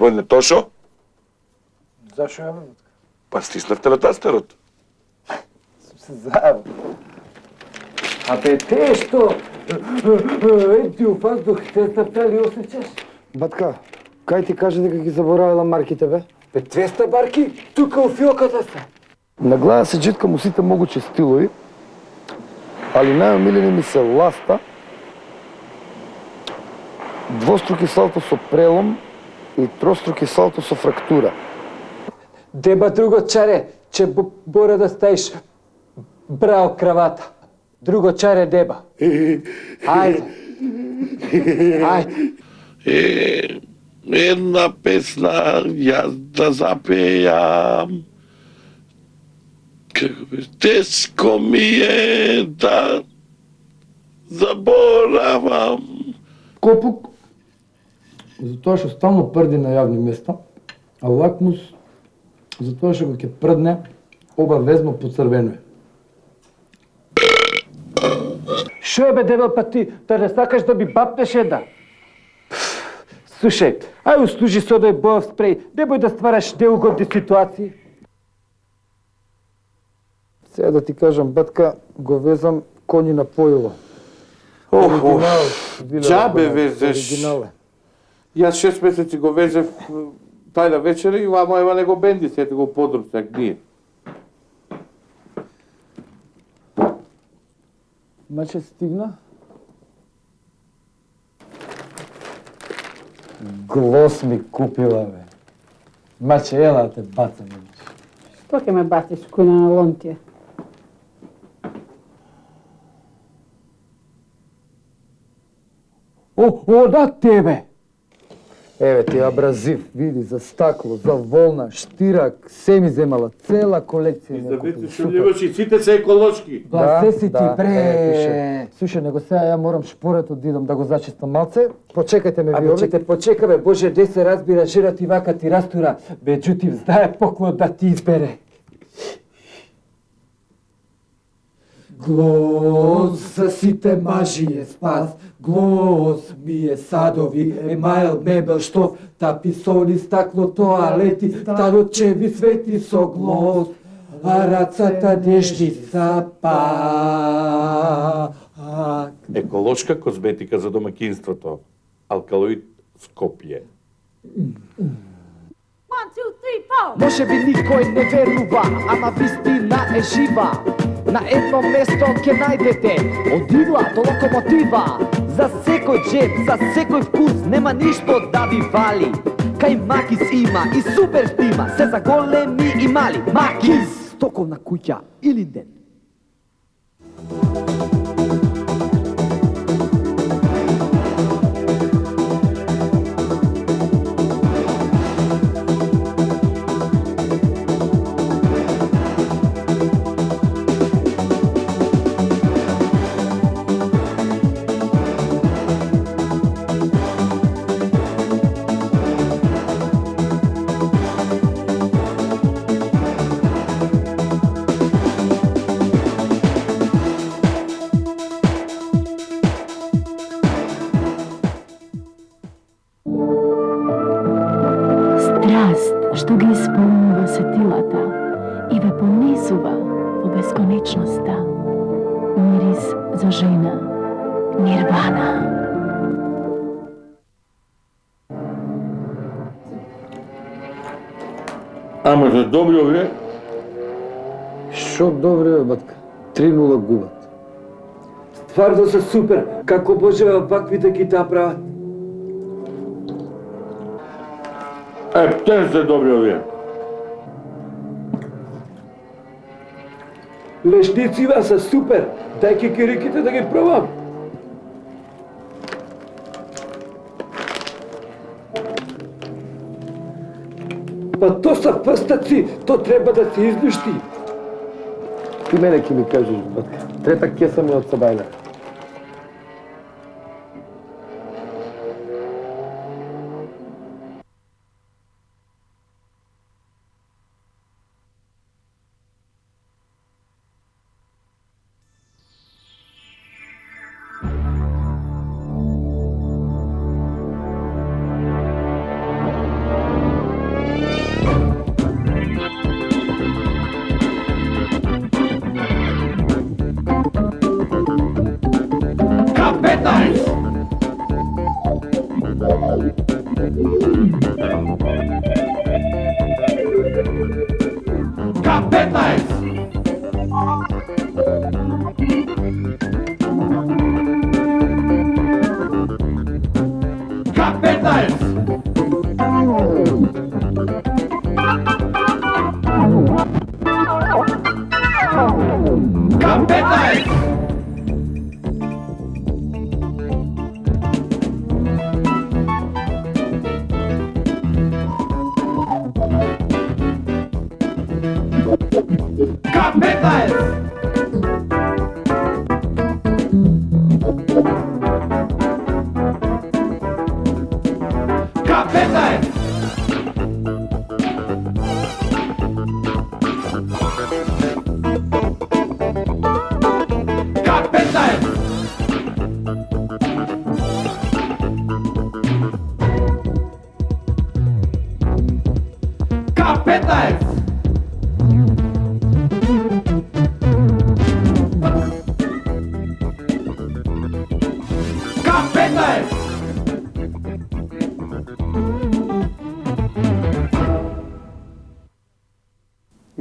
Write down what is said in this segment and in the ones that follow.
Господине Тошо? Зашо ја? Па стиснавте на тастерот. Заедно. Абе, те што? Ети у воздух, те стаптали осеќаш? Батка, кај ти каже дека ги заборавила марките, бе? Бе, 200 барки, тука у фиоката се. На глава се джиткам у сите могучи стилови, али најомилени ми се ласта, двоструки салто со прелом и троструки салто со фрактура. Деба друго чаре, че бора да стаиш брао кравата. Друго чаре деба. Ајде. Ајде. Една песна јас да запејам. Како бе, тешко ми е да заборавам. Копук, затоа што стално прди на јавни места, а лакмус, затоа што го ќе прдне, обавезно поцрвенува. Шо е бе дебел, па ти да не сакаш да би бапнеш една? Слушај, ај услужи со оној боев спреј, немој да ствараш неугодни ситуации. Сега да ти кажам, батка, го везам коњи на поило. Џабе везеш. Оригинал е. Јас 6 месеци го везев тајна вечера и вама ева него бенди, сете го подруцак ние. Маче стигна? Глос ми купила, бе. Маче, ела да те бацам. Што ќе ме бациш, кујна на ломтија? О, да тебе! Еве ти абразив, види, за стакло, за волна, штирак, се ми земала, цела колекција. Да видиш што имаш и сите се еколошки. Да, се си ти, бре! пише. Слушај, него сега ја морам шпоретот да идам да го зачистам малце. Почекајте ме ви Абе, овде. че те почека, бе, Боже, де се разбира, жена ти вака ти растура. Меđutim, знае поклон да ти избере. Глос за сите мажи е спас, глос ми е садови, емайл, мебел, штоф, таписони, стакло, тоалети, старочеви свети со глос, а рацата нежни са пак. Еколошка козметика за домакинството. Алкалоид Скопје. 1, 2, 3, 4. Може би никој не верува, ама вистина е жива. На едно место ќе најдете од игла до локомотива. За секој джеб, за секој вкус, нема ништо да ви вали. Кај Макис има и супер стима, се за големи и мали. Макис! Стоковна куќа Илинден. Што ги исполнува сетилата и ве понесува во бесконечноста. Мирис за жена. Нирвана. Ама за добри овие? Шо добре, бе, батка. 3-0 губат. Стварно се супер, како може вакви да ги направат. Те се добри овие. Лешницива са супер, дај кикириките да ги пробам. Па то са фъстъци, то треба да се излющи. Ти мене ќе ми кажеш, батка. Трета кеса ми од сабајна.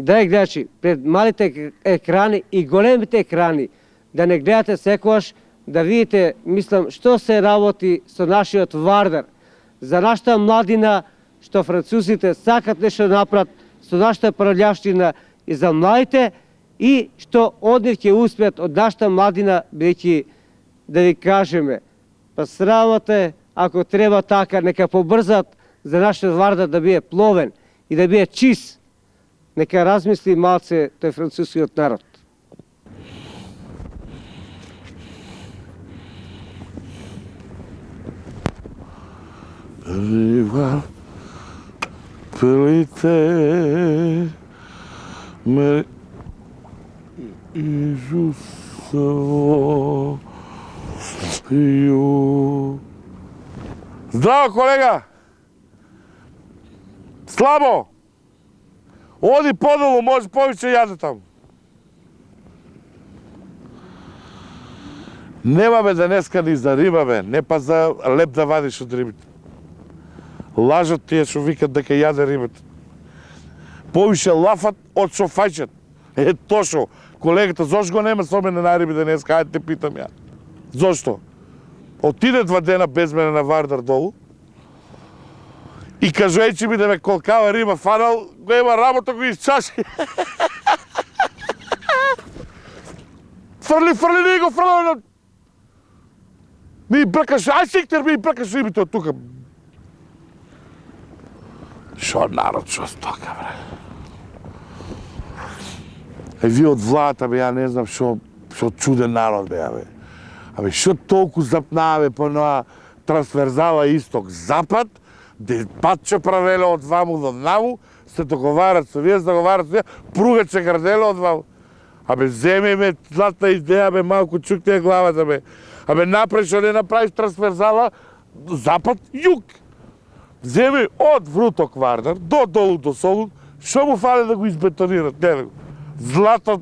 Дай гледачи, пред малите екрани и големите екрани, да не гледате секогаш, да видите, мислам, што се работи со нашиот Вардар, за нашата младина, што французите сакат нешто да направат со нашата прављавштина и за младите, и што од нив ќе успеат од нашата младина, бидејќи да ви кажеме, па срамоте, ако треба така, нека побрзат за нашиот Вардар да биде пловен и да биде чист. Нека размисли малце тој францускиот народ. Риба, пилите ме Исусово ю. Здраво, колега! Слабо! Оди подолу, може повече јаде таму. Нема бе денеска ни за риба бе, не па за леп да вадиш од рибите. Лажат тие што викат дека јаде рибата. Повише лафат од што фаќат. Тошо, колегата, зошто го нема со мене на риби денеска? Ајде те питам ја. Зошто? Отиде 2 дена без мене на Вардар долу и кажујќи ми да ме колкава риба фанал, го има работа, го изчаши. Фрли, не го фрли. Ми бркаш, ај сиктер, ми бркаш рибите од тука. Шо народ, шо стока, бре? Ви од владата, бе, ја не знам шо чуден народ, бе, бе. Абе, шо толку запнаве по на трансверзала исток-запад, де патче правеле од ваму до наму, се договарат со вие, пруга че граделе од ваму. Абе, земи ме златна идеја, бе, малку чукте главата, бе. Абе, направиш, шо не направиш трансверзала, запад-југ. Земи од Вруток Вардар до долу до Солун, шо му фале да го избетонират, не го. Злато,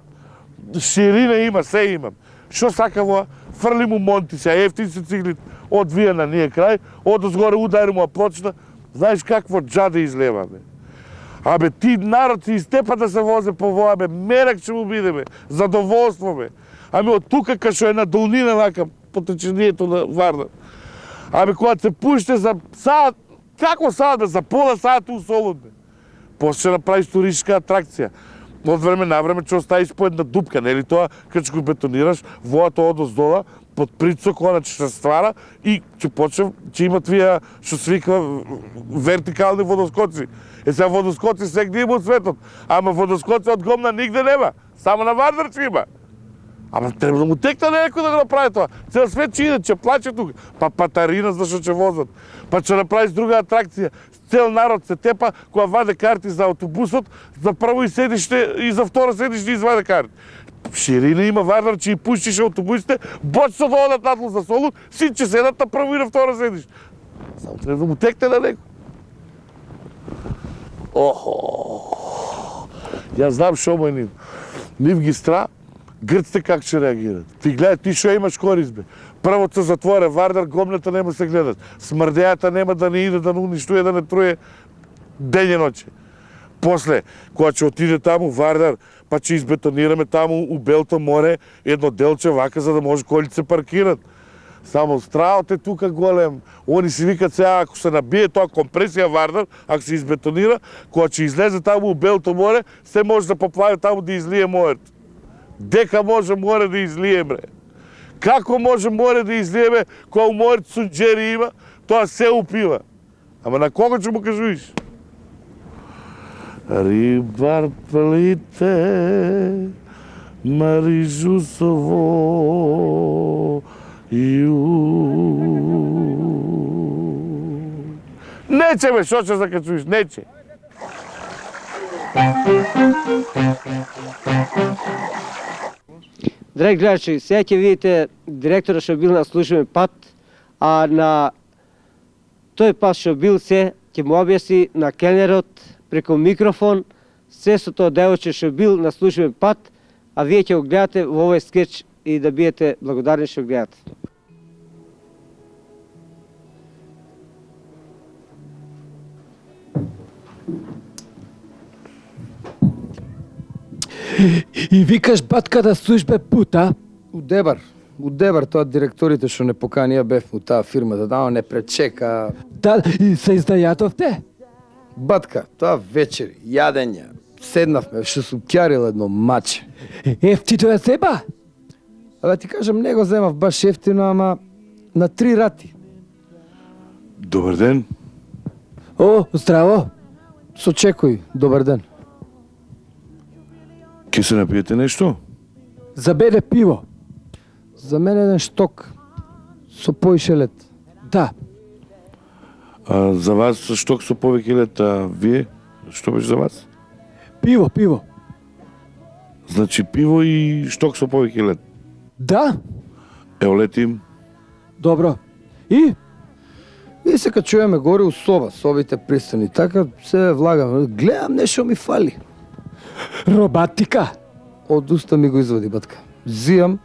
ширина има, се имам. Шо сака во? Фрли му монти се, ефтин се циглит, одвија на ние крај, одозгоре удари му плочна, знаеш какво джаде излева, бе. Абе, ти народ си изтепа да се возе по воа, бе, мерак ќе му биде, бе, задоволство, бе. Ами од тука, кашо е на долнина, вака, по течението на Вардар. Абе, кога се пуште за саат, како саат, бе, за пола саат у Солун, бе. После ќе направиш туристичка атракција. Од време на време ќе оставиш по една дупка, нели тоа, кога ќе го бетонираш, воата одоздола, под прицок, она ќе се ствара и ќе почне, ќе имат вие, што се викава, вертикални водоскоци. Сега водоскоци сегде има од светот, ама водоскоци од Гомна нигде нема, само на Вардар ќе има. Ама треба да му текне некој да го направи тоа. Цел свет ќе иде, ќе плаче тука. Па патарина зашто ќе возат. Па ќе направиш друга атракција. Цел народ се тепа кога ваде карти за автобусот, за прво и седиште и за второ седиште изваде карти. Ширина има Вардар, че и пуштиш автобусите, бочно да одат надло за Солун, си че седат на прво и на второ седиш. Само треба да му текне на некој. Охо! Ја знам шо му е нив. Нив ги стра, Грците как ќе реагират? Ти гледа, ти што имаш корист, бе? Прво се затворе Вардар, гомната нема се гледат. Смрдејата нема да не иде, да не уништуе, да не труе ден и ноќе. После, кога ќе отиде таму Вардар, па ќе избетонираме таму у Белто море едно делче вака за да може колите се паркират. Само страот е тука голем. Они си викат сега, ако се набие тоа компресија Вардар, ако се избетонира, кога ќе излезе таму у Белто море, се може да поплави таму да излие морето. Дека може море да излие, бре? Како може море да излиеме кога у морето сунџери има, тоа се упива? Ама на кого ќе му кажуиш? Рибар плите, марижусово, Нече, бе, шо ќе закачуиш, нече. Драги гледачи, сега ќе видите директора што бил на службен пат, а на тој пат што бил се ќе му објасни на келнерот преку микрофон се со тоа девојче што бил на службен пат, а вие ќе го гледате во овој скеч и да биете благодарни што гледате. И викаш батка да службе пута? У Дебар, тоа директорите што не поканија бев у таа фирмата, да не пречека. Да, и се издајатовте? Батка, тоа вечер, јадење, седнавме, што сум кјарил едно маче. Ефтито ја зеба? А да ти кажам, не го земав баш ефтино, ама на 3 рати. Добар ден. О, здраво. Со чекој, добар ден. Ке се напиете нешто? За мене пиво. За мене еден шток со поише лед. Да. А за вас шток со повеќе лет, а вие? Што беше за вас? Пиво. Значи пиво и шток со повеќе лет. Да? Ево летим. Добро. И? И се качуваме горе у соба, собите пристани, така се влагам. Гледам, нешто ми фали. Романтика. Од уста ми го извади, батка. Зијам,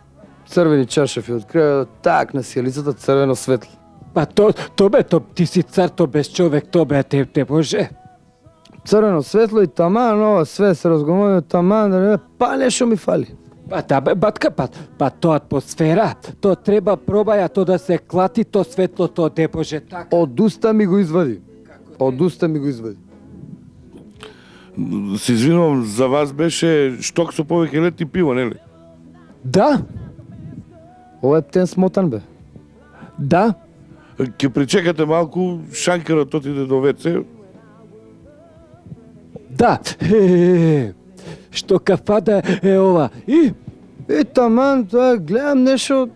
црвени чашафи од крајот, так на сијалицата црвено светло. Па то ти си цар, то без човек, то бе те може. Црвено светло и таман, ова све се разговори, таман, па нешто ми фали. Па да бе, батка, па то атмосфера, то треба пробаја, то да се клати, то светло, то те може така. Од уста ми го извади. Од уста ми го извади. Се извинувам, за вас беше шток со повеќе лет и пиво, нели? Да? Ова е птен смотан, бе. Да? Ке причекате малку, шанкерот отиде до ВЦ. Да. Што кафада е ова? И? Таман, тоа гледам нешто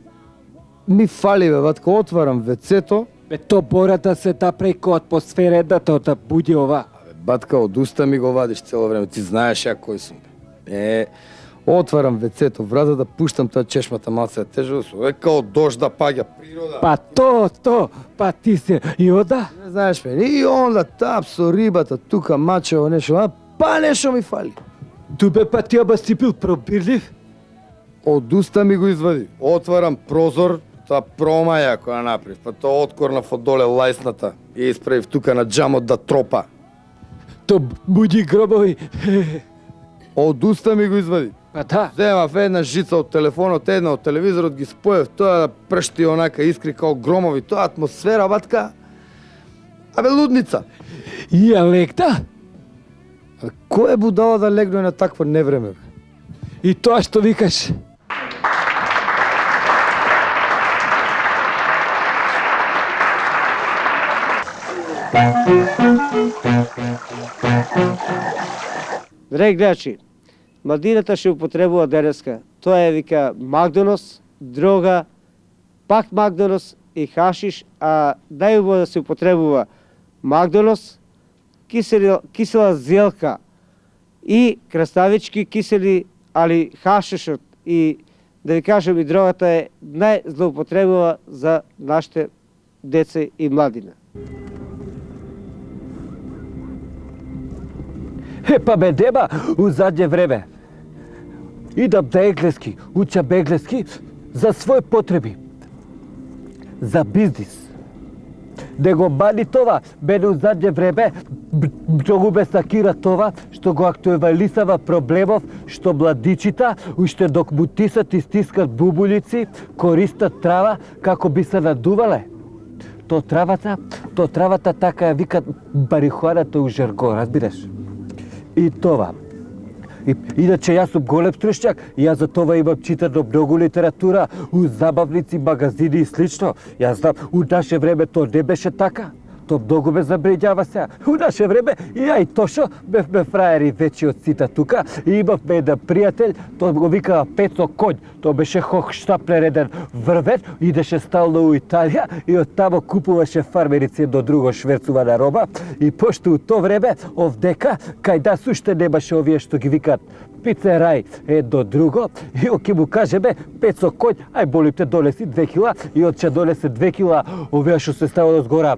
ми фали, бе, батка, отварам вецето. Бе, то бора да се да преко атмосфера, да буди ова. Батка, од уста ми го вадиш цело време, ти знаеш ја кој сум. Отварам вецето, врата да пуштам тоа чешмата малце тежо, као дожд да паѓа природа. Па па ти се и ода? Не знаеш ме, и онда тап со рибата, тука мачево нешто, па нешто ми фали. Тубе па ти оба си бил пробирлив? Од уста ми го извади, отварам прозор, тоа промаја која направив, па тоа откорнав од доле лајсната и исправив тука на џамот да тропа. То буди гробови. Од уста ми го извади. Па да. Земав една жица од телефонот, една од телевизорот, ги споев, тоа да пршти онака искри као громови, тоа атмосфера, батка. Абе, лудница. И ја легна? Кој е будала да легне на такво невреме, бе? И тоа што викаш? Драги гледачи, младината што употребува денеска, тоа е вика Макдонос, дрога, пак Макдонос и хашиш, а најубаво да се употребува Макдонос, кисела зелка и краставички кисели, али хашишот и да ви кажам и дрогата е најзлоупотребува за нашите деца и младина. Па бе деба, у задње време. Идам да енглески, учам енглески за своји потреби. За бизнис. Него мани това, мене у задње време многу ме сакира това, што го актуализава проблемов, што младичита, уште док му тисат и стискат бубулици, користат трава како би се надувале. То травата така ја викат марихуаната у жаргон, разбираш? И това. Иначе јас сум голем стручњак и јас за това имам читано многу литература у забавници, магазини и слично. Јас знам, у наше време то не беше така. То многу ме забринјава сега. У наше време и ја и Тошо бевме фраери вечи од сите тука и имавме еден пријател, тој го викаа Пецо Конј. Тој беше хохштаплер еден врвен, идеше стално у Италија и од тамо купуваше фармерици едно друго шверцувана роба и пошто у то време овдека кај нас уште немаше овие што ги викаат пицерај едно друго и оке му кажеме Пецо Конј, ај болим те донеси 2 кила и од донесе 2 кила овие што се ставало згора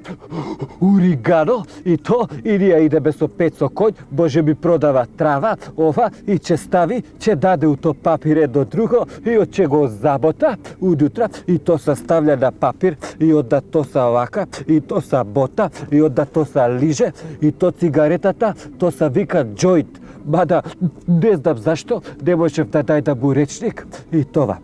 оригано и то и ние идеме со Пецо Конј, може би продава трава, ова и ќе стави, ќе даде у то папир едно друго и од ќе го забота удутра и то се ставља на папир и одда то се овака и то се бота и одда то се лиже и то цигаретата, то се вика джоинт. Мада не знам зашто, не можев да дајдам му речник и това.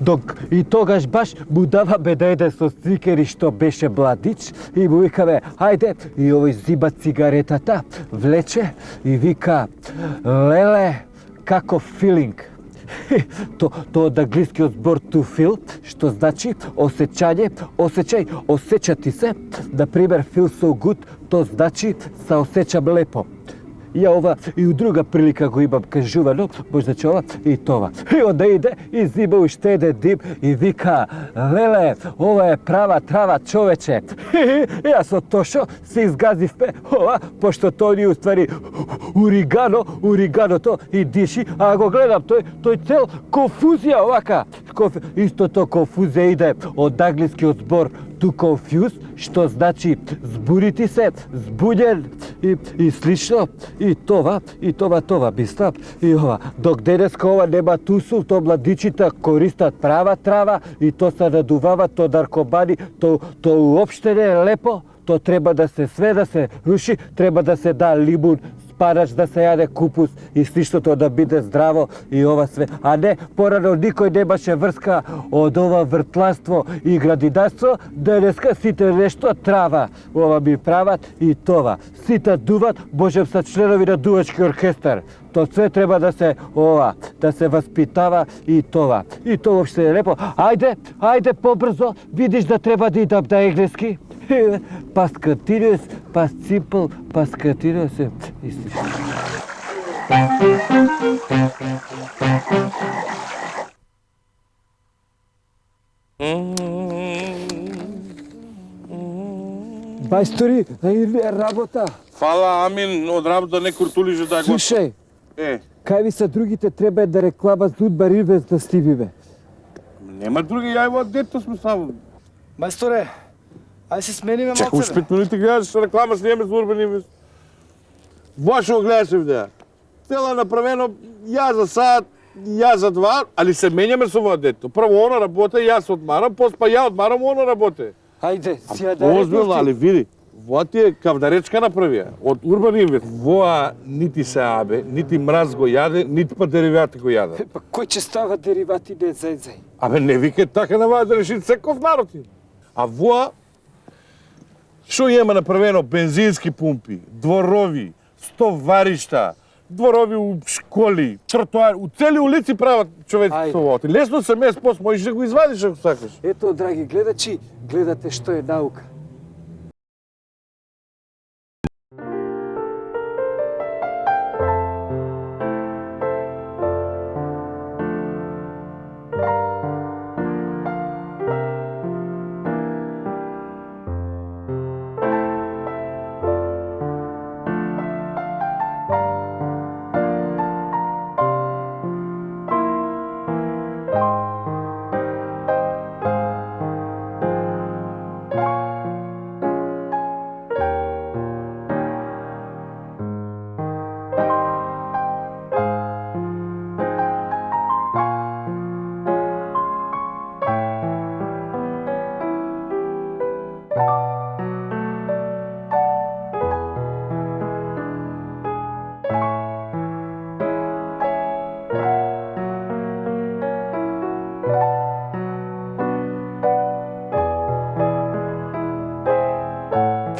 Док и тогаш баш му даваме да еден со цикери што беше младич и му викаме, ајде, и овој зима цигаретата, влече и вика, леле, како филинг. То од англискиот збор to feel, што значи осеќање, осеќај, осеќати се. Например, feel so good, то значи се осеќам лепо. Ја ова и у друга прилика го имам кажувано, можда че ова и това. И онда иде и зима уште еден дим и вика, леле, ова е права трава човече. И јас од Тошо се изгазивме ова, пошто тој ни уствари уриганото и диши, а го гледам тој цел конфузија овака. Истото конфузија иде од англискиот збор to confuse, што значи збурити се, збуден и слично. И това бистап. И ова, док денеска ова нема тусул, то младичите користат права трава и то се надувава, то наркомани, то уопште не е лепо, то треба да се све да се руши, треба да се да лимун, спанач да се јаде купус и сличното да биде здраво и ова све. А не, порано никој немаше врска од ова вртланство и градинарство, денеска сите нешто трава. Ова ми прават и това. Сите дуват, можем са членови на дувачки оркестар. То све треба да се да се воспитава и това. И тоа вопште е лепо. Ајде побрзо, видиш да треба да идам на енглески. Past continuous, past simple, past continuous. Бајстори, работа. Фала, амин, од работа не куртулише да го... Слушај, кај ви са другите треба една реклама за Удбар Инвест да стивиме. Нема други, ја ево дето сме само. Мајсторе, ај се смениме малце. Чекам, уж 5 минути гледаш реклама сниеме за Урбан Инвест. Вашо гледаше видеа. Цела направено, ја за сад, ја за 2, али се менјаме со ова дето. Прво она работе, јас одмарам, па ја одмарам, она работе. Ајде, сија да Озбилно, али види, воа ти е кавдаречка направија. Од Урбан Инвест. Воа нити се абе, нити мраз го јаде, нити па деривати го јаде. Па кој ќе става деривати не зејзеј? Абе не викај така на да реши секој народ. А воа што има направено бензински пумпи, дворови, стоваришта, дворови у школи, тротоари, у цели улици прават човеци со ова. Лесно се мес пост, можеш да го извадиш ако сакаш. Ето, драги гледачи, гледате што е наука.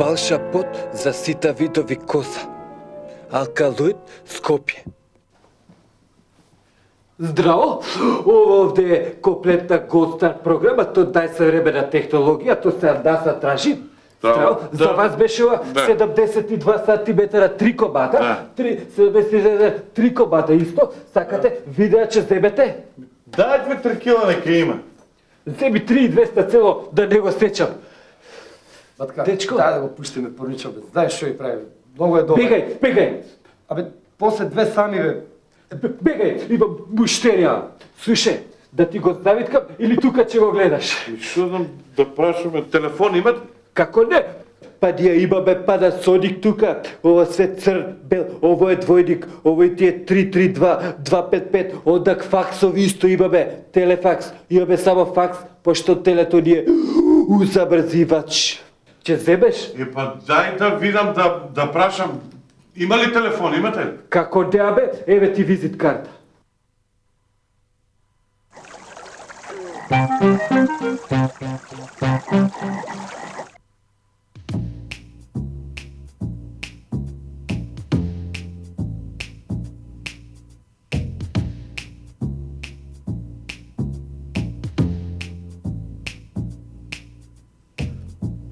фалша пот за сите видови коса. Алкалоид Скопје. Здраво! Ова овде е комплетна Голдстар програма, тоа најсовремена технологија, тоа се НАСА тражи. Здраво! За вас беше ова 72 сантиметра 3 комада, 3 комада исто, сакате видеа че земете? Дајте 3 кила нека има. Земи 3200 цело да не го сечам. Батка, Дечко. дај да го пуштиме порничо, бе. Знаеш што и прави? Многу е добро. Бегај! Абе, после две сами, бе. Бегај, имам муштерија. Слушај, да ти го завиткам или тука ќе го гледаш? Што знам да прашаме, телефон имат? Како не? Па ние имаме Panasonic тука, ова све цр, бел, ово е двојник, ово ти е 332, 255, одак факсови исто имаме, телефакс, имаме само факс, пошто телето ни е забрзивач. Ќе земеш? Па дај да видам да прашам. Има ли телефон, имате ли? Како не, абе, еве ти визит карта.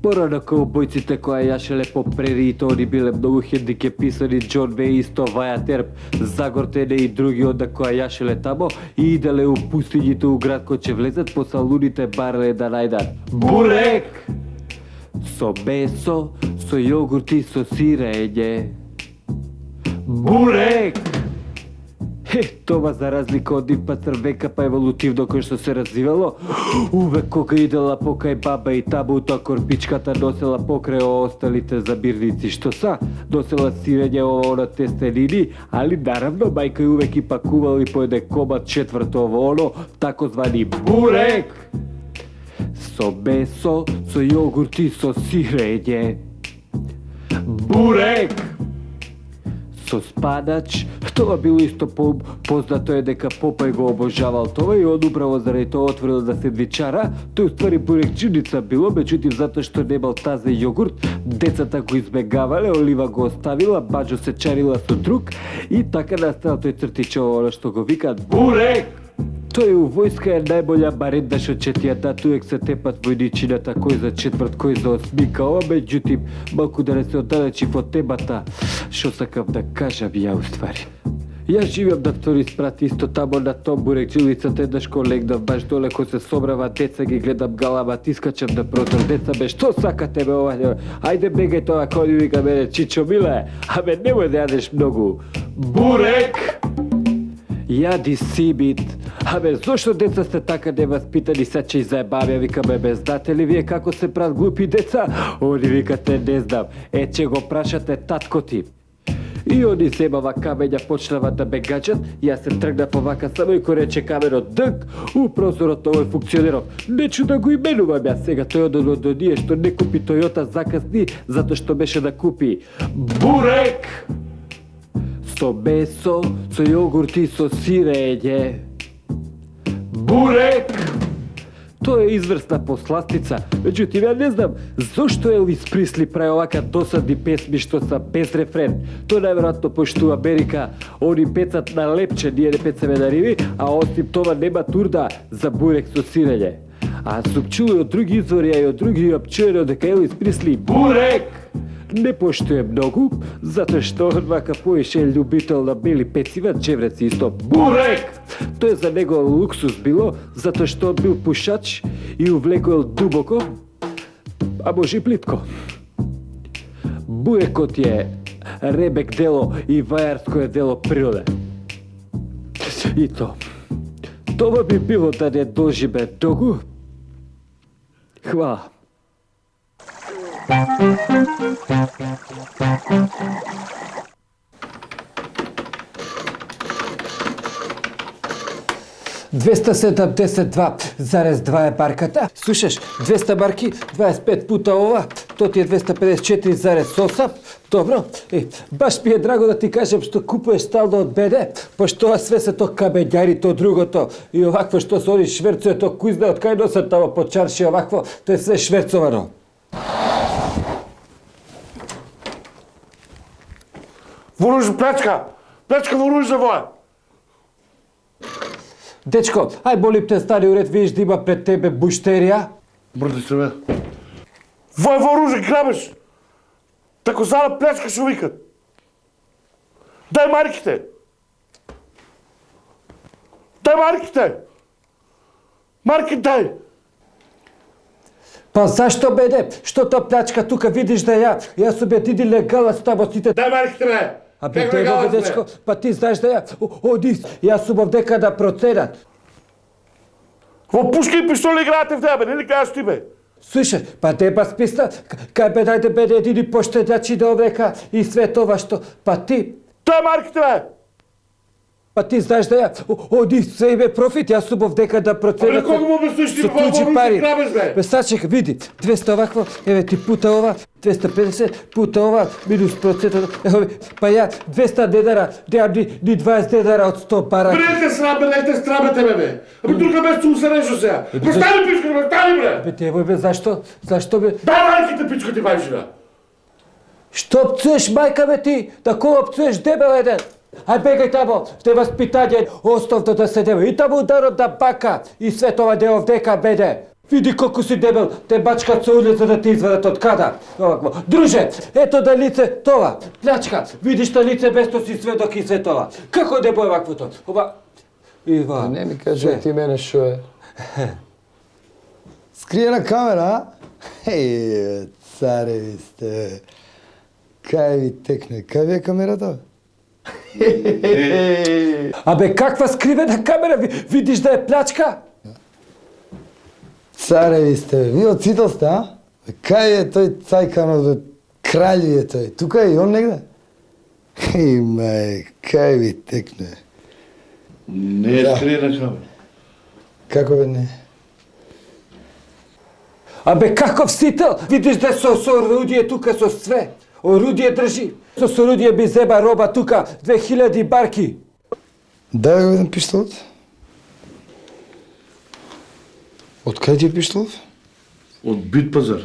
Порано каубојците која јашеле по прериите, они биле многу хендикеписани, Џон Веј исто Ваја Терп, Загортене и други онда која јашеле тамо и иделе у пустињите у град кој ќе влезат по салуните бареле да најдат бурек со месо, со јогурт и со сирење. Бурек! Това за разлика од нив пацрвека па еволутивно кој што се развивало, увек кога идела покај баба и табу, тоа корпичката носела покрај осталите забирници, што са, носела сирење ово тестенини, али наравно мајка и увек и пакувала и поеде комат четврто ово оно, тако звани бурек! Со месо, со јогурт и со сирење. Бурек! Со спанач, тоа било исто познато е дека Попај го обожавал тоа и он управо заради тоа отворил за сендвичара, тој уствари бурекчиница било, меѓутоа затоа што немал тазе јогурт, децата го избегавале, Олива го оставила, Баџо се чарила со друг и така настава тој цртичово оно што го викаат бурек! Тој у војска е најболја баренда што ќе ти ја дат, увек се тепат војничината кој за четврт, кој за осмика, ова меѓутим, малку да не се оддалечив од темата, што сакам да кажам ја уствари. Јас живеам на втори спрат исто тамо на том бурекчилицата, еднаш кога легнав баш доле кој се собрава деца, ги гледам галамат, искачам да прозор деца, бе што сакате бе ова, ајде бегај тоа кој ни вика мене Чичо Миле, абе немој да јадеш многу. Бурек! Јади сибит. Абе, зошто деца сте така неваспитани, са ќе заебавја, викаме, бе, знате ли вие како се прават глупи деца? Они викате, не знам, ќе го прашате татко ти. И они земава камења, почнава да ме гаđат, јас се тргнав овака само и кој рече каменот дък, у прозорот овој функционеров. Нечу да го именувам јас сега, тој одно до ние што не купи Тојота закасни, затоа што беше да купи бурек! Со месо, со јогурт и со сирење. Бурек! Тоа е изврсна посластица, меѓутоа ја не знам зошто Елвис Присли прави овака досадни песми што са без рефрен. Тоа најверојатно пошто у Америка они пецат на лепче, ние не пецаме на риби, а осим тоа нема турда за бурек со сирење. А сум чули од други извори, а и од други апчуено дека Елвис Присли бурек не поштуе многу, затоа што он вака поише љубител на бели пецива, джевреци исто бурек! Тоа за него луксус било, затоа што он бил пушач и увлекол дубоко, а може и плитко. Бурекот е ребек дело и вајарско е дело природе. И тоа би било да не доживе долго. Хвала. ...272,2 е барката. Слушаш, 200 барки, 25 пута ова, то ти е 254,8. Добро, баш ми е драго да ти кажем што купуеш стално од мене, пошто тоа све се то камењари, то другото и овакво што се они шверцуе, то кој знае од кај носат тамо по чарши овакво, тоа е све шверцовано. Вооружи плячка! Плячка вооружи воја! Дечко, ај боли те стари уред, видиш да има пред тебе буштерија? Мрди се бе. Вој вооружи грабеш! Тако зала плячка шо викат. Дај марките! Дај марките! Марки дај! Па зашто беде? Што та плячка тука видиш да ја су бе диди легалаc тамо сите. Дај марките бе! А бе дево бе дечко, па ти знаеш да оди, јас сум овдека да процедат. Во пушки и пиштоли играате в тебе, нели кажеш ти бе? Слушай, па деба списта, кај бе дајде беде едини поштедачи да овека и све това што, па ти, Дај марките бе! па ти знаеш да оди се име профит, јас сум овдека да процедат. Абе, кога му обясниш ти со во туѓи вооружи пари. грабеш бе? Бе сачека, види, 200 овакво, еве ти пута ова, 250 пута ова, минус процентот, еве, па ја 200 дедара, деам ни 20 дедара од 100 параки. Брете срам бе, дайте страмете бе бе! Абе, тука без цу се нешо сега! Ма стани пичка бе, стани бре! Бе дево бе, зашто бе? Дај марките пичка ти бајшина! Што пцуеш мајка бе ти? Такова пцуеш дебел еден. Ај бегај тамо, те васпитање остовно да се дева. И тамо ударот да бака и све тоа де овдека беде. Види колку си дебел, те бачкат со улица да те извадат од када. Овакво. Друже, ето да лице тоа, плячка. Видиш та лице без то си сведок и све тоа. Како да бое ваквото? Ова Ива. Не ми кажи ти мене шо е. Скриена камера, а? Еј, цареви сте. Кај ви текне? Кај ви е камерата? Абе каква скривена камера? Видиш да е плячка? Цареви сте, ви од Цител сте, а? Кај е тој цајканот, бе? Краљ е тој. Тука е и он негде? Еј, мај, кај ви текне? Не е скриена камера. Како бе не? Абе каков Цител? Видиш да со орудие тука со све. Орудие држи. Со орудие би зеба роба тука 2000 барки. Дај го еден пиштолот. Од кај ти е пиштолот? Од Бит пазар.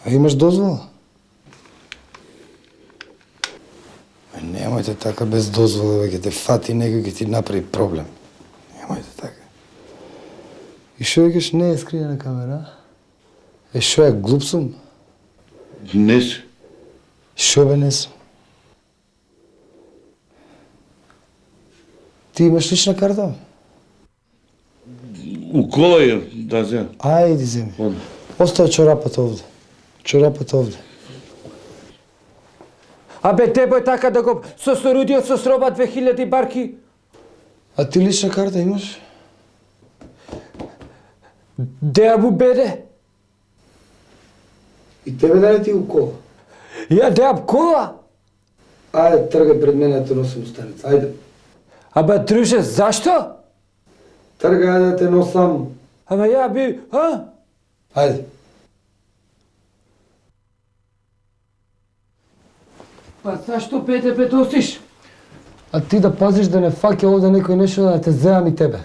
А имаш дозвола? Немојте така без дозвола, бе, ќе те фати некој, ќе ти направи проблем. Немојте така. И шо викаш не е скриена камера? Е, шо е, глуп сум? Не си. Шо бе не сум? Ти имаш лична карта? У кола е, да зем. Ајди, земи. Оди. Остави чорапата овде. Чорапата овде. Абе дебој така да го со орудие со роба 2000 барки. А ти лична карта имаш? Деа му беде? И тебе дали ти го кола? Ја деам кола. Ајде, тргај пред мене, те носим старец. Ајде. Абе друже, зашто? Тргај, ајде да те носам. Ама ја би, а? Ајде. Па зашто беде бе досиш? А ти да пазиш да не фаќа овде некој нешто да те земам и тебе.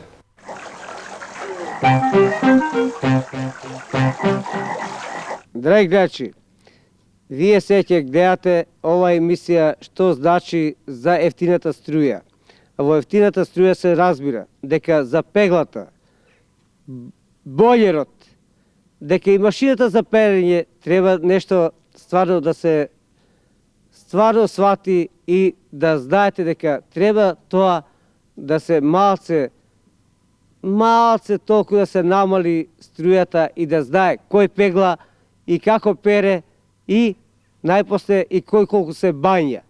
Драги гледачи, вие се ќе гледате ова емисија што значи за ефтината струја. А во ефтината струја се разбира дека за пеглата, бојерот, дека и машината за перење треба нешто стварно да се стварно свати и да знаете дека треба тоа да се малце толку да се намали струјата и да знае кој пегла и како пере и најпосле и кој колку се бања.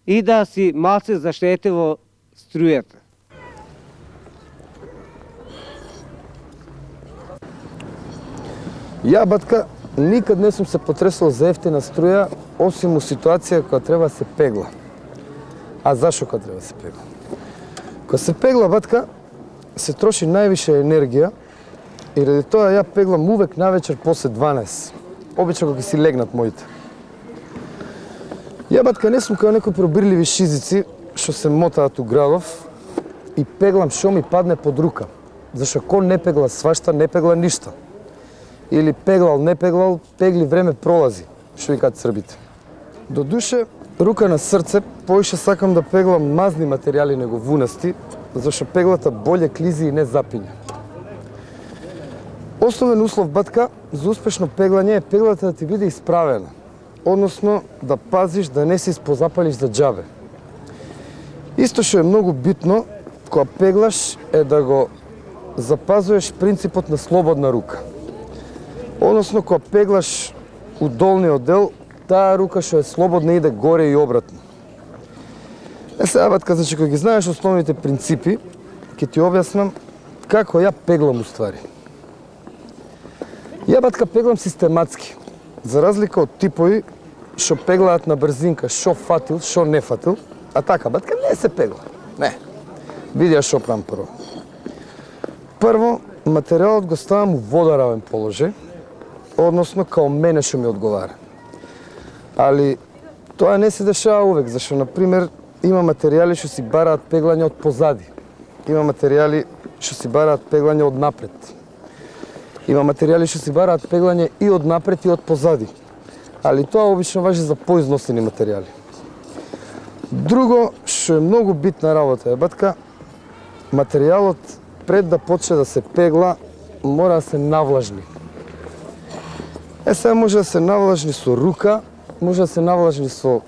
И да си малце заштедите во струјата. Ја, батка, никад не сум се потресал за ефтина струја, осим у ситуација кога треба да се пегла. А зашо кога треба да се пегла? Кога се пегла, батка, се троши највише енергија и ради тоа ја пеглам увек навечер после 12. Обично кога си легнат моите. Ја, батка, не сум као некои пробирливи шизици што се мотаат у градов и пеглам шо ми падне под рука. Зашо ко не пегла свашта, не пегла ништо. Или пеглал, не пеглал, пегли време пролази, што викаат србите. До душе, рука на срце, поише сакам да пеглам мазни материјали него вунасти, зашто пеглата боле клизи и не запиња. Основен услов батка за успешно пеглање е пеглата да ти биде исправена, односно да пазиш да не се испозапалиш за џабе. Исто што е многу битно кога пеглаш е да го запазуваш принципот на слободна рука. Односно кога пеглаш у долниот дел, таа рука што е слободна иде горе и обратно. Сега батка, значи кога ги знаеш основните принципи, ќе ти објаснам како ја пеглам уствари. Ја батка пеглам систематски, за разлика од типови што пеглаат на брзинка, шо фатил, шо не фатил, а така батка не се пегла. Не. Види ја шо правам прво. Прво, материјалот го ставам у водоравен положај, односно као мене што ми одговара. Али тоа не се дешава увек, зашто на пример има материјали што си бараат пеглање од позади. Има материјали што си бараат пеглање од напред. Има материјали што си бараат пеглање и од напред и од позади. Али тоа обично важи за поизносени материјали. Друго што е многу битна работа е батка, материјалот пред да почне да се пегла мора да се навлажни. Сега може да се навлажни со рука, може да се навлажни со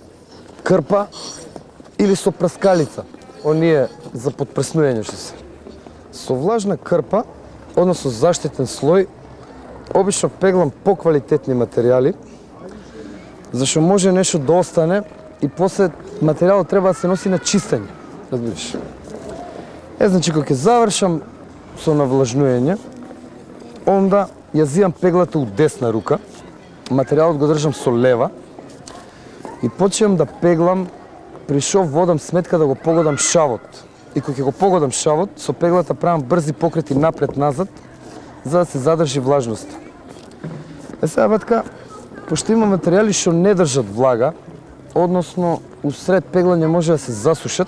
крпа или со прскалица, оние за подпреснување што се. Со влажна крпа, односно заштитен слој, обично пеглам поквалитетни материјали, зашто може нешто да остане и после материјалот треба да се носи на чистење, разбираш. Значи кога ќе завршам со навлажнување, онда ја зијам пеглата у десна рука, материјалот го држам со лева и почнем да пеглам при шо водам сметка да го погодам шавот. И кога ќе го погодам шавот, со пеглата правам брзи покрети напред-назад, за да се задржи влажноста. Сега батка, пошто има материјали што не држат влага, односно усред пеглање може да се засушат,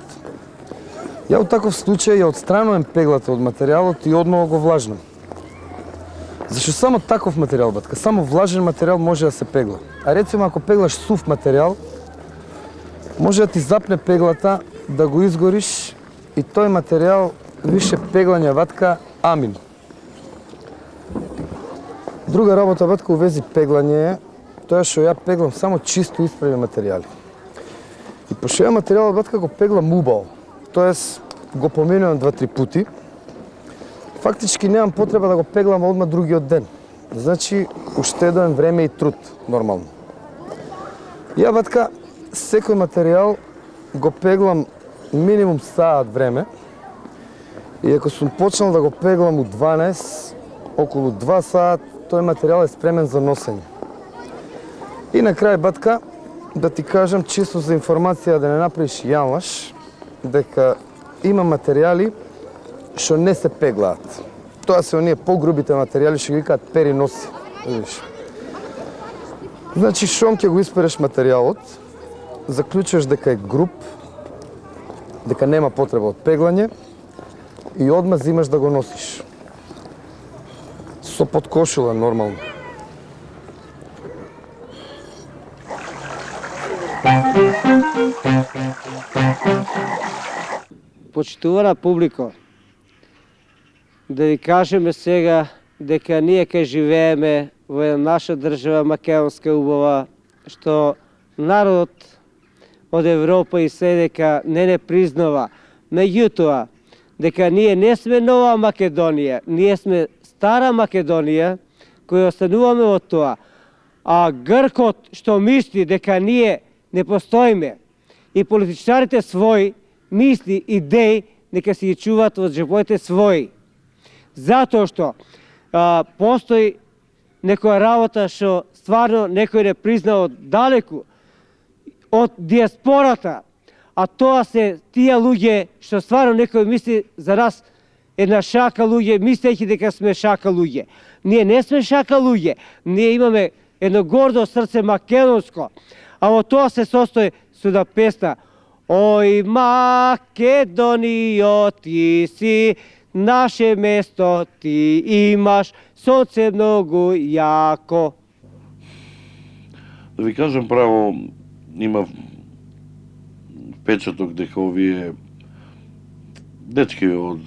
ја у таков случај ја отстранувам пеглата од материјалот и одново го влажнам. Зашто само таков материјал, батка, само влажен материјал може да се пегла. А рецимо ако пеглаш сув материјал, може да ти запне пеглата, да го изгориш и тој материјал више пеглање батка амин. Друга работа батка у вези пеглање е тоа што ја пеглам само чисто исправи материјали. И пошто ја материјалот батка го пеглам убаво, тоест го поменувам 2-3 пути, фактички немам потреба да го пеглам одма другиот ден. Значи, уштедувам време и труд, нормално. Ја батка, секој материјал го пеглам минимум саат време и ако сум почнал да го пеглам у 12, околу 2 саат, тој материјал е спремен за носење. И на крај батка, да ти кажам чисто за информација да не направиш јанлаш, дека има материјали што не се пеглаат. Тоа се оние погрубите материјали што ги викаат периноси. Значи, шом ќе го испереш материјалот, заклучуваш дека е груб, дека нема потреба од пеглање и одма зимаш да го носиш. Со подкошула, нормално. Почитувана публико, да ви кажеме сега дека ние кај живееме во една наша држава македонска убава, што народ од Европа и се дека не признава. Меѓутоа, дека ние не сме нова Македонија, ние сме стара Македонија, која остануваме од тоа. А Гркот што мисли дека ние не постоиме и политичарите своји мисли, идеи, нека си ги чуваат во џебоите своји. Затоа што постои некоја работа што стварно некој не признал далеку од диаспората, а тоа се тие луѓе што стварно некој мисли за нас една шака луѓе, мислејќи дека сме шака луѓе. Ние не сме шака луѓе, ние имаме едно гордо срце македонско, а во тоа се состои со да песна Ој Македонијо, ти си наше место, ти имаш сонце многу јако. Да ви кажам право, има печаток дека овие дечки од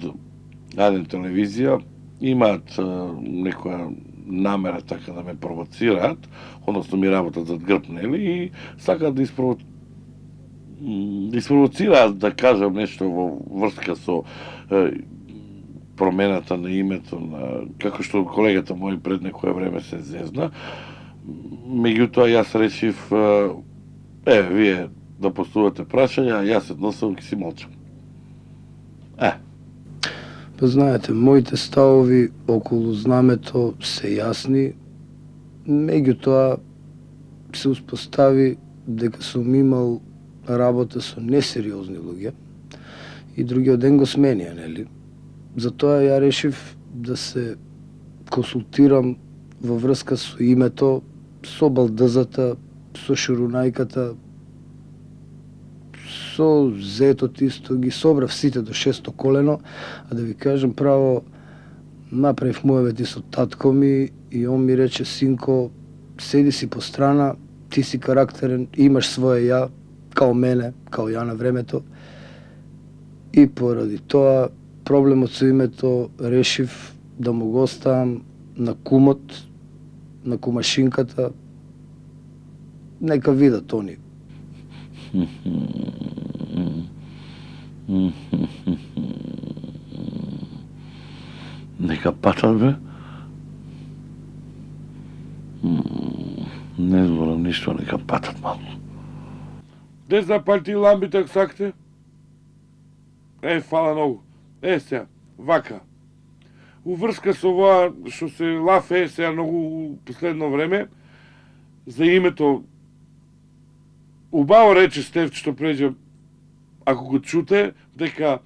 Аден телевизија имаат некоја намера така да ме провоцираат, односно ми работат зад грб, нели, и сакаат да испровоцираат да кажам нешто во врска со промената на името, на како што колегата мој пред некое време се зезна. Меѓутоа јас решив, вие да постувате прашања, јас едноставно ќе си молчам. Па знаете, моите ставови околу знамето се јасни, меѓутоа се успостави дека сум имал работа со несериозни луѓе и другиот ден го сменија, нели? Затоа ја решив да се консултирам во врска со името, со балдзата, со шурунајката, со зетот исто, ги собрав сите до 6-то колено, а да ви кажем право, направив мојавет и со татко ми и он ми рече: синко, седи си по страна, ти си карактерен, имаш своје ја, као мене, као ја на времето. И поради тоа, проблемот со името решив да му го оставам на кумот, на кумашинката, нека видат они. Нека патат, бе. Не зборам ништо, нека патат малку. Де запалти ламбите ако сакате? Фала многу. Сега, вака. Уврска со ова што се лафе сега многу последно време, за името, убаво рече Стефчето преđe, ако го чуте, дека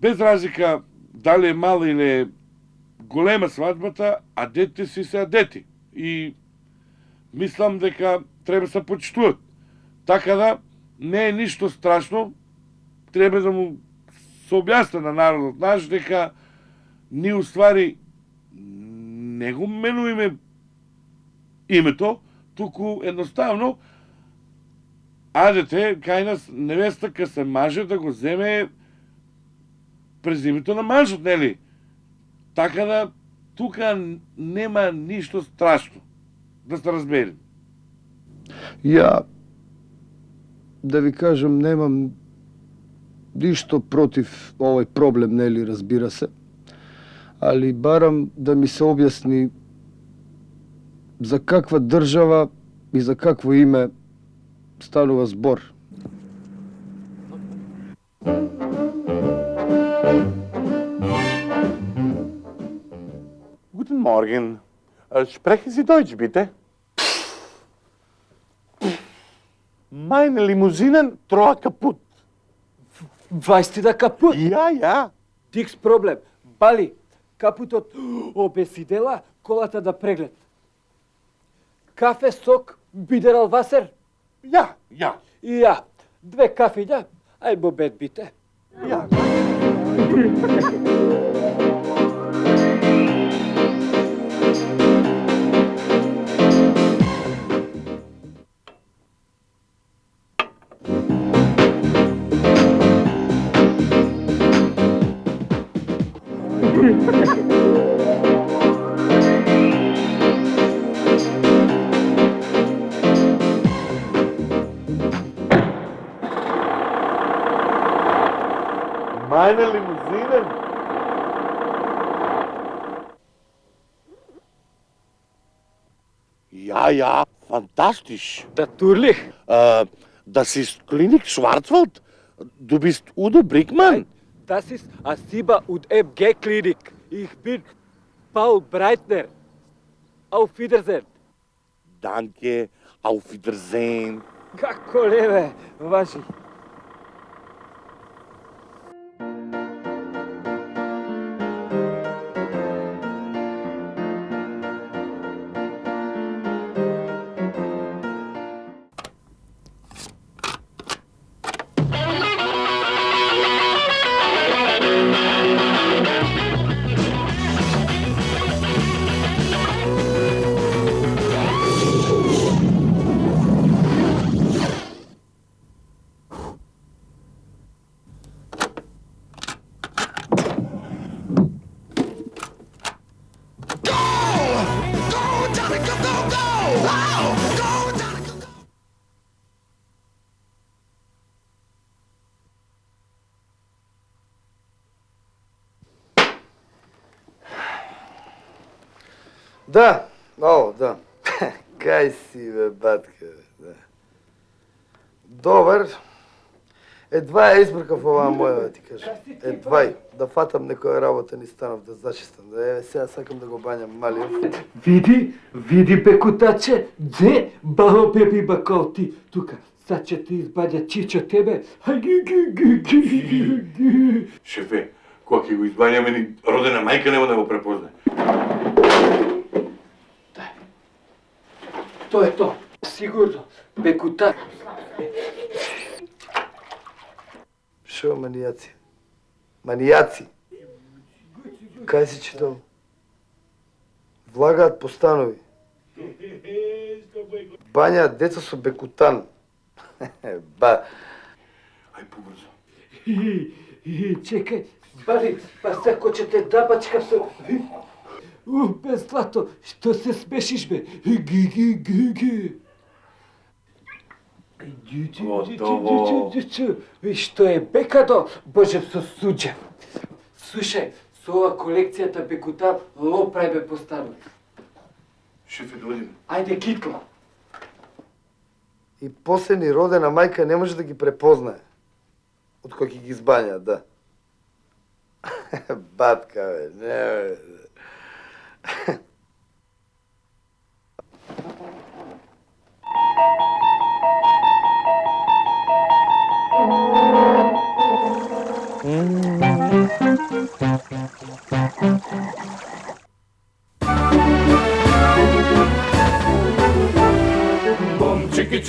без разлика дали е мала или е голема свадбата, а дете си се дети. И мислам дека треба се почитуват. Така да, не е ништо страшно, треба да му се објасне на народот наш дека ние уствари не го менуваме името, туку едноставно адете кај нас невеста ка се маже да го земе през името на мажот, нели? Така да тука нема ништо страшно, да се разберем. Ја, да ви кажам, немам ништо против овој проблем, нели, разбира се, али барам да ми се објасни за каква држава и за какво име станува збор. Guten Morgen. Sprechen Sie Deutsch, bitte? Meine Limousinen troa kaputt. Weißt du da kaputt? Ja, ja. Тикс проблем. Бали, капутот обесидела, колата да преглед. Кафе, сок, бидерал васер? Ja, ja. И ја, 2 кафи да, ај бобет бите. Ja. Meine Limousinen. Ja, ja, fantastisch. Natürlich. Das ist Klinik Schwarzwald. Du bist Udo Brickmann? Das ist Asiba und MG Klinik. Ich bin Paul Breitner. Auf Wiedersehen. Danke, auf Wiedersehen. Како леве, важи. Да, о, да. Кај си, бе, батка, бе, да. Добар. Едва ја избркав оваа моја, да ти кажам. Едвај, да фатам некоја работа ни станав, да зачистам. Да, еве, сега сакам да го бањам малиот. Види бекутаче, дзе, бало беби бакал ти, тука, сад ќе ти избаѓа чичо тебе. Шефе, кога ќе го избањаме ни родена мајка нема да го препознае. То е то, сигурно, бекутач. Шо манијаци? Манијаци? Кај си читал? Влагаат по станови. Бањаат деца со бекутан. Ба. Ај побрзо. Чекај, бали, па сако ќе те дабачкав со... Бе, Злато, што се смешиш, бе? Готово. Што е бекадо, Боже со суđe. Слушај, со ова колекцијата бекутан ло прај бе постанови. Шефе, дојдеме. Ајде, китла. И после ни родена мајка не може да ги препознае. Од кој ќе ги избања, да. Батка, бе, не, бе. Bom, chiqui,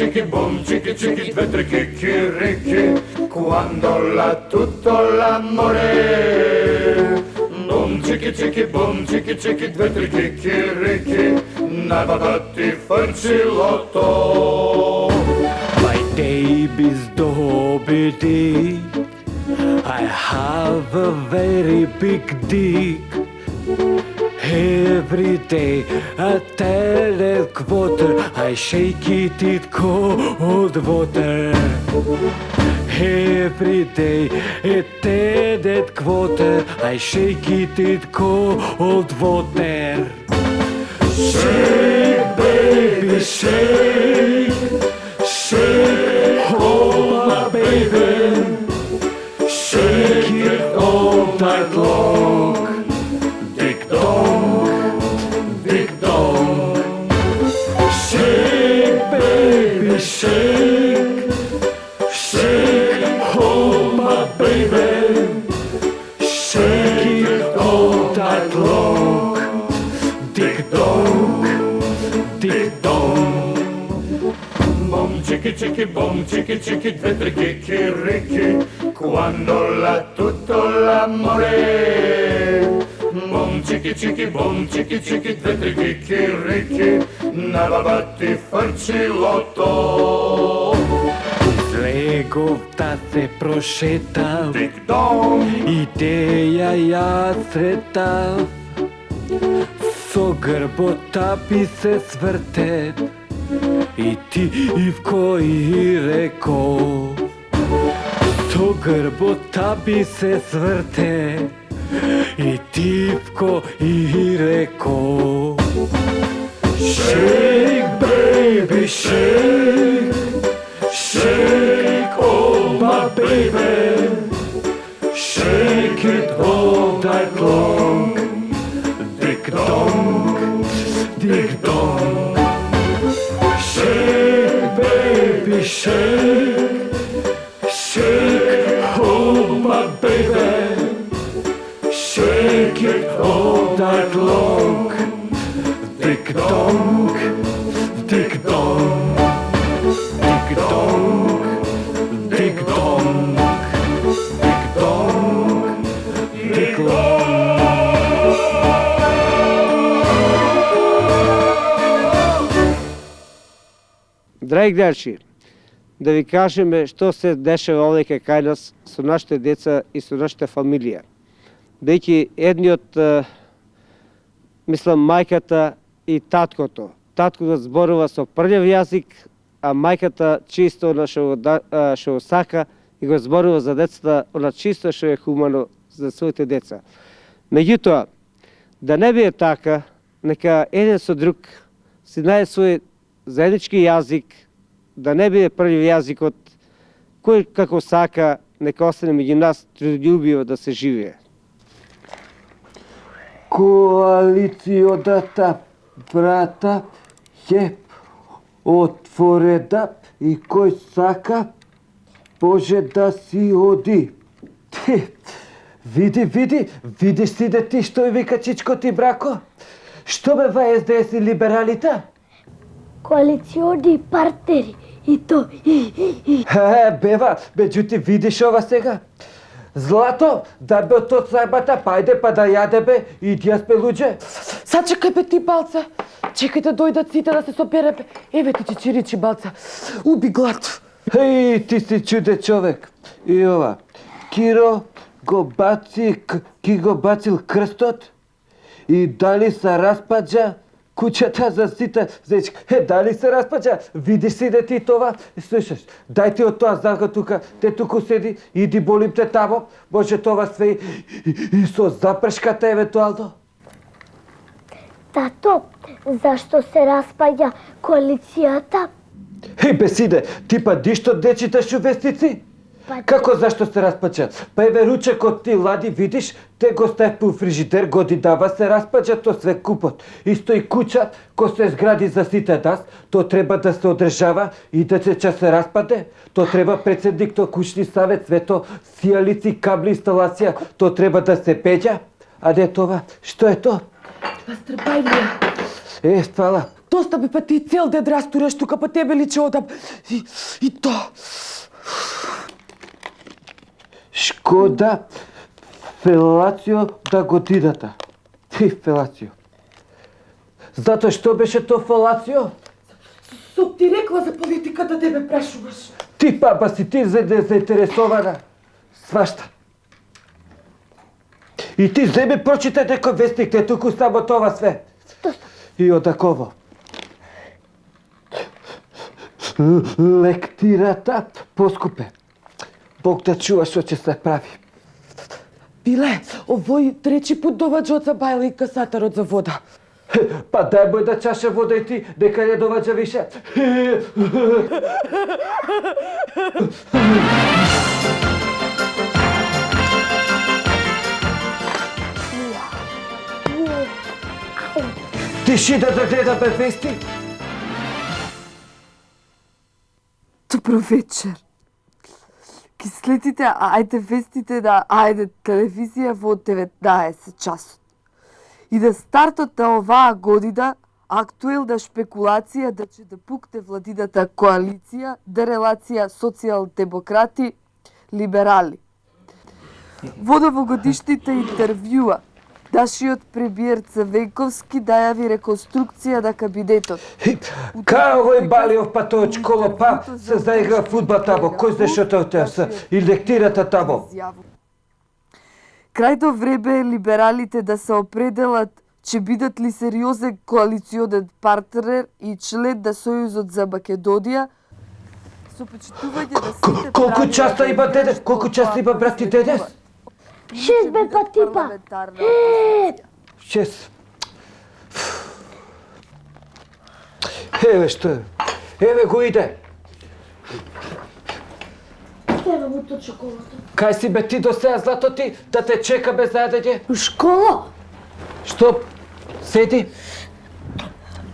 chiqui, due, tre, chicchirichi, quando la tutto l'amore. Bom, chiqui, due, tre, chicchirichi, na babatti fancilotto. My baby's dobby. I have a very big dick. Every day at that quarter I shake it in cold water. Every day at that quarter I shake it in cold water. Shake, baby, shake, shake, oh my baby, shake it all night long. Dig dong, shake, baby, shake, shake, oh my baby, shake it all night long. Dig dong, bom, chiqui, due, tre, chicchirichi, quando la tutto l'amore. Bom, chiqui, due, tre, chicchirichi, na babatti fancilotto. Iz Legovta se prošetav, ideja ja sretav, so grbota bi se svrte, i ti Ivko i reko, so grbota bi se svrte, i Ivko i reko. Shake, baby, shake, shake, oh my baby, shake it all night long. Dig dong, shake, baby, shake, shake, oh my baby, shake it all night long. Dig dong, dig dong, dig dong, dig dong, dig dong, dig dong. Драги гледачи, да ви кажеме што се дешава овде кај нас со нашите деца и со нашата фамилија. Бејќи едниот, мислам, мајката и таткото. Таткото зборува со прљав јазик, а мајката чисто она што го сака и го зборува за децата, она чисто што е хумано за своите деца. Меѓутоа, да не биде така, neka jedan со друг си знае свој заеднички јазик, да не биде прљив јазикот, кој како сака, нека остане меѓу нас трудолюбиво да се живее. Коалицијата врата ќе отворена и кој сака може да си оди. Видиш си да ти што вика чичко ти брако? Што бева СДС и либералите? Коалициони партнери и то. Бева, меѓутоа видиш ова сега? Злато, да бе од сајбата, пајде па да јаде бе, иди јас бе луѓе. Сачекај бе ти, Балца. Чекај да дојдат сите да се собере бе. Еве ти чичиричи, Балца. Уби глад. Еј, ти си чуден човек. И ова, Киро го бацил крстот и дали се распаѓа куќата за сите зечки. Дали се распаѓа? Видиш си да ти това? Слушаш, дај ти од тоа зака тука, те туку седи, иди болим те тамо, може това све и со запршката евентуално. Тато, зашто се распаѓа коалицијата? Бесиде, ти па дишто дечиташ у вестици? Како зашто се распаѓа? Па еве ручекот ти лади, видиш, те го стави по фрижидер, годинава се распаѓа то све купот. Исто и куќа, ко се згради за сите нас, то треба да се одржава и да се распаде. То треба председник, то кучни савет, све то сијалици, кабли, инсталација, то треба да се пеѓа. А не това, што е то? Пастрбајлија. Фала. Доста бе па ти цел дед растураш тука, па тебе ли че одам. И то. Шкода фелацио да годината. Ти фелацио. Зато што беше то фелацио? Сум ти рекла за политика да тебе прашуваш. Ти папа си ти заинтересована. Свашта. И ти земе прочитай некој вестник, те туку само това све. И одаково. Лектирата поскупе. Бог да чува што ќе се прави. Биле, овој трети пут доваѓа од Бајла и касатарот за вода. Па дај му една чаша вода и ти, дека не доваѓа више. Тиши да гледаме вести. Добро вечер. Ки следите Ајде вестите на Ајде телевизија во 19 часот. И да стартот на оваа година актуелна шпекулација да ќе да пукне владината коалиција, да релација социјал-демократи, либерали. Во новогодишните интервјуа нашиот премиер Црвенковски најави реконструкција на кабинетот. Као овој Балиов па тој школа па се заигра фудбал тамо, кој знае што тоа се и лектирата тамо. Крајно време е либералите да се определат ќе бидат ли сериозен коалиционен партнер и член на Сојузот за Македонија со почитување на сите Колку часа има денес? Колку часа има брат ти денес? 6 бе па типа. 6. Еве што е. Еве го иде. Еве му то чоколата. Кај си бе ти до сега, злато ти, да те чека без заедење? У школа. Што? Седи.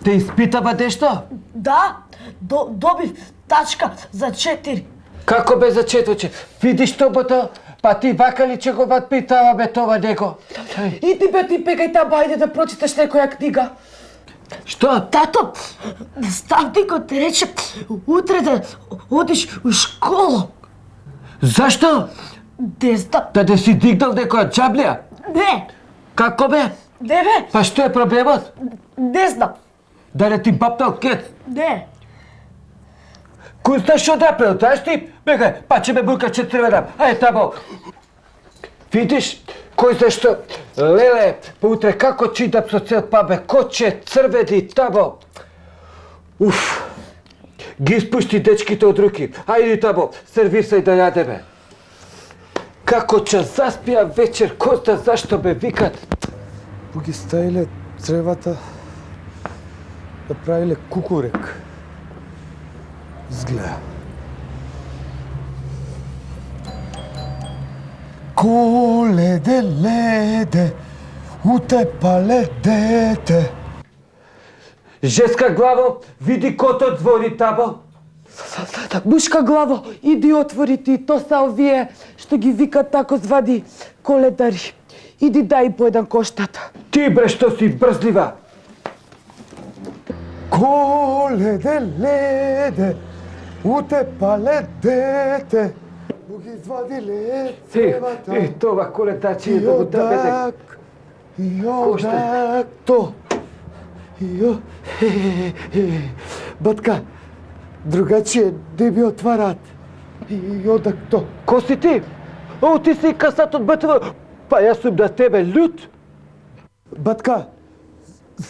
Те испитава нешто? Да, добив тачка за 4. Како бе за 4? Видиш што бото? Па ти вака ли че го питава бе това него? Иди бе ти пекај таба, ајде да прочиташ некоја книга. Што? Тато, наставникот ти рече утре да одиш у школа. Зашто? Не знам. Да не си дигнал некоја джаблија? Не. Како бе? Не бе. Па што е проблемот? Не знам. Да не ти бапнал кет? Не. Кој знаеш што направил, знаеш ти? Бегај, па ќе ме бурка че црвена. Ајде тамо. Видиш, кој знае што? Леле, па утре како читам со цел пабе, ко че црвени тамо. Уф. Ги испушти дечките од руки. Ајде тамо, сервисај да јадеме. Како ќе заспија вечер, ко зна зашто ме викат. Ги стаиле цревата направиле кукурек. Згледа. Коледе, леде, утепале дете. Женска главо, види кото двори табо. Мушка главо, иди отвори ти, то са овие што ги викат тако звади коледари. Иди дај по еден коштат. Ти бре што си брзлива. Коледе, леде, утепале дете. Му ги извадиле цевата. И това коледачи е да го дабеде. И одак то. Батка, другачие не ми отварат. И одак то. Ко си ти? О, ти си касат от бътва. Па јас сум да тебе лют. Батка,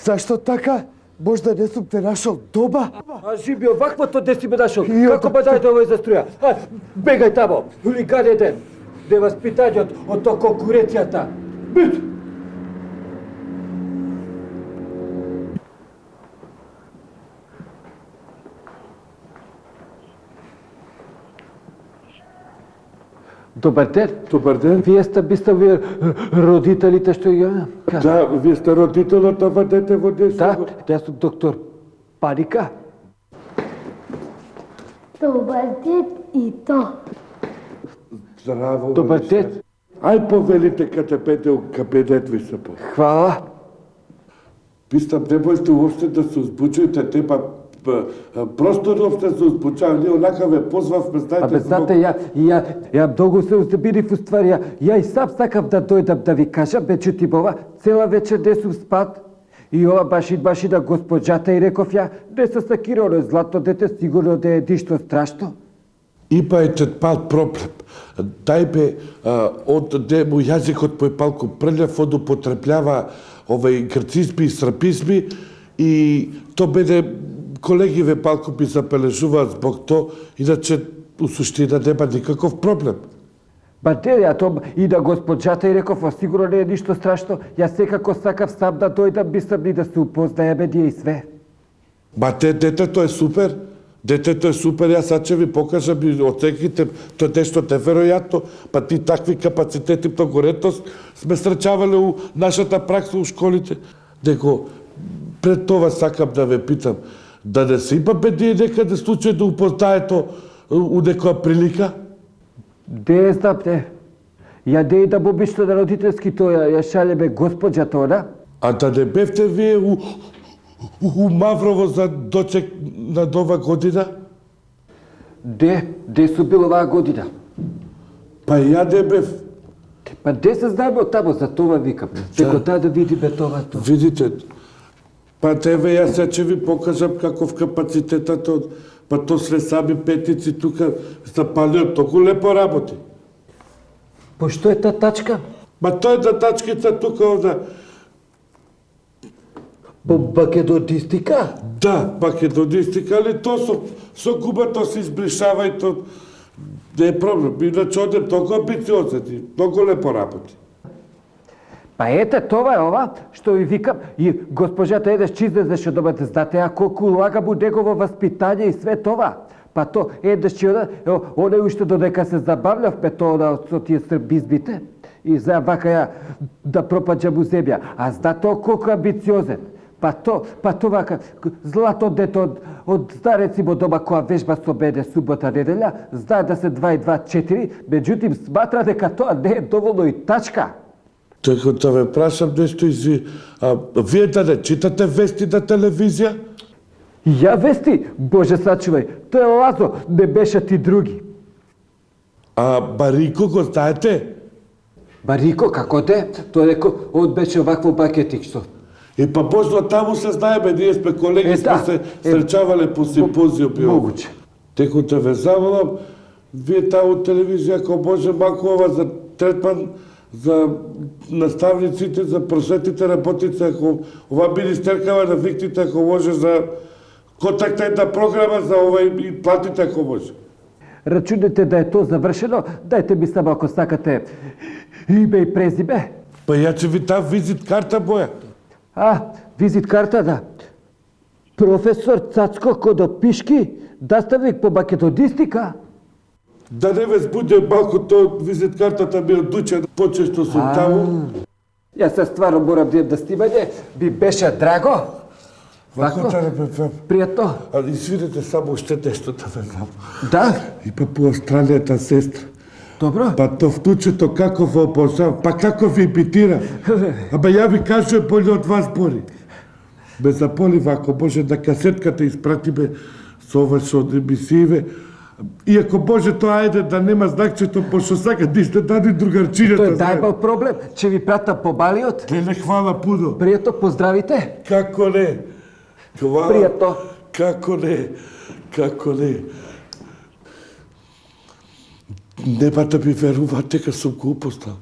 зашто така? Можда не сум те нашол доба? А живи оваквото де си ме нашол. Како ба дај да овој заструја? Бегај тамо, хулиган еден. Де васпитањот од то конкуренцијата. Бит! Добар ден. Добар ден. Вие сте вие родителите што ја кажа. Да, вие сте родителот на ова дете во десо. Да, јас сум доктор Паника. Добар ден и то. Здраво. Добар ден. Ај повелите КТП-те у кабинет ви се по. Хвала. Пистам, не можете уопште да се узбучуете, те па просто уопште се узбучава. Ние онака ве позвавме, знаете... Абе, знате, ја многу се узнемирив уствари, ја и сам сакав да дојдам да ви кажам, меѓутоа ова цела вечер не сум спат. И ова баш и на госпоđата и реков ја, не се сакирано злато дете, сигурно да е ништо страшно. Ипа е пал проблем. Тај бе, од де му јазикот пој палку прљав, од употребљава овај грцизми и срапизми и то беде колеги ве палку би забележуваат због то, иначе у суштина нема никаков проблем. Ба не, ја то и на госпоđата и реков, сигурно не е ништо страшно, јас секако сакав сам да дојдам, мислам и да се упознаеме ние и све. Ба детето е супер. Детето е супер, јас сад ќе ви покажам и оценките, тоа нешто неверојатно, па ти такви капацитети многу ретост сме сречавале у нашата пракса у школите. Него пред това сакам да ве питам, да не се имаме ние некаде случај да упознаето у некоја прилика? Не знам, не. Ја не идам обично на родителски, тоа ја шалеме госпоđата она. А да не бевте вие у Маврово за дочек на нова година? Не сум бил оваа година. Па ја не бев. Па не се знаеме од тамо, за това викам. Дека таа да видиме тоа. Видите, па тебе јас ќе ви покажам каков капацитетот од па то све сами петици тука запалиот, толку лепо работи. По што е таа тачка? Па тоа е да тачкица тука овда. По македонистика? Да, македонистика, али то со губато се избришава и то не е проблем. Иначе одем толку амбициозен и многу лепо работи. Па ете, това е ова, што ви викам, и госпожата едеш излезеше дома да знате, а колку улага му негово васпитање и све това. Па то едеш оне уште додека се забавлявме тоа со тие србизмите, и за вака ја да пропаѓа му земја. А знате колку амбициозен. Па това злато дете од стареци во дома која вежба со мене субота неделја, знае да се 2 и 2 4, меѓутим сматра дека тоа не е доволно и тачка. Така да ве прашам нешто вие да не читате вести на телевизија? Ја вести? Боже сачувај, тоа е Лазо, не беше ти други. А Барико го знаете? Барико, како те? Тој реко, он беше овакво бакетик што. И па божно таму се знаеме, ние сме колеги, сме се сречавале по симпозиуми. Могуче. Теку те ве заволам, вие таму телевизија, ако може малку ова за третман, за наставниците, за просветните работници, ако ова министеркава на виктите, ако може за контактна една програма за ова и платите, ако може. Рачунете да е тоа завршено, дајте ми само ако сакате име и презиме. Па ја ќе ви дам визит карта боја. Визит карта, да. Професор Цацко Кодопишки, наставник по македонистика. Да не ве збуде малку то визиткартата ми одуча, почесто сум таму. Јас се стварно морам да идем да снимање, би беше драго. Вако да не пријатно. А извинете само уште нешто да ве знам. Да? И па по странета сестра. Добро. Па то втучето како во опозав, па како ви имитира. Аба ја ви кажувам боле од вас бори. Ме заполи вако, може на касетката испратиме со ова што од емисииве. Иако може тоа ајде да нема знакчето, пошто сака да сте дади другарчињата. Тој дајбал проблем, че ви пратам по балиот. Леле, хвала пудо. Пријатно, поздравите. Како не? Хвала. Пријатно. Како не? Како не? Нема да ми веруваат дека сум го упознал.